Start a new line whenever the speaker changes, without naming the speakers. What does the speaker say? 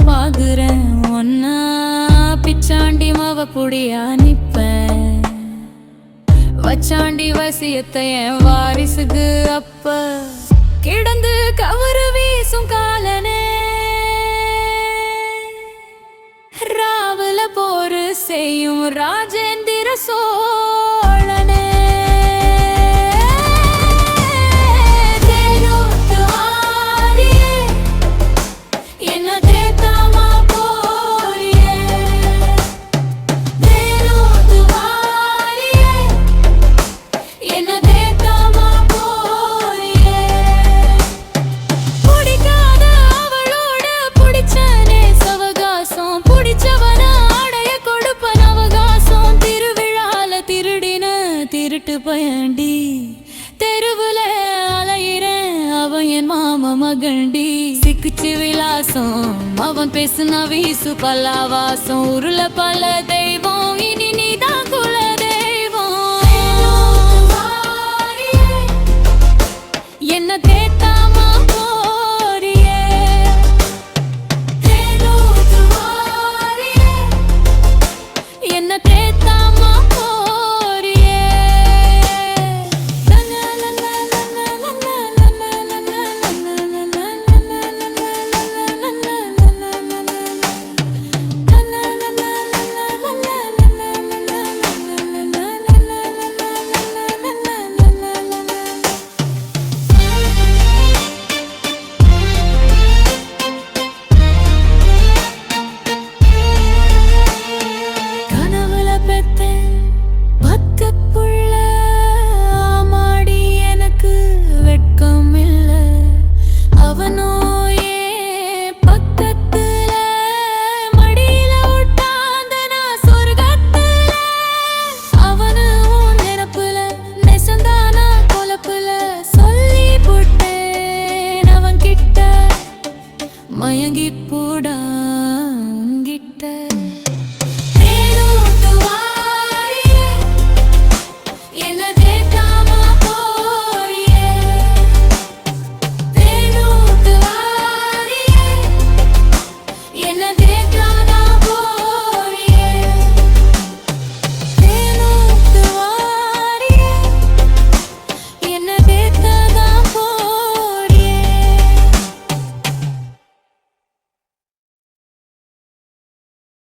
பாக்குறேன் ஒன்னா பிச்சாண்டி மவ புடியா நிப்ப வச்சாண்டி வசியத்தை என் வாரிசுக்கு அப்ப கிடந்து கவரு வீசும் காலனே ராவல போரு செய்யும் ராஜேந்திர சோழனே திருட்டு பயண்டி தெருவுல அலையிறேன் அவன் என் மாமா மகண்டி சிக்குச்சு விலாசம் அவன் பேசுனா வீசு பல்லாவாசம் உருள பல தெய்வம் இனி நீதான்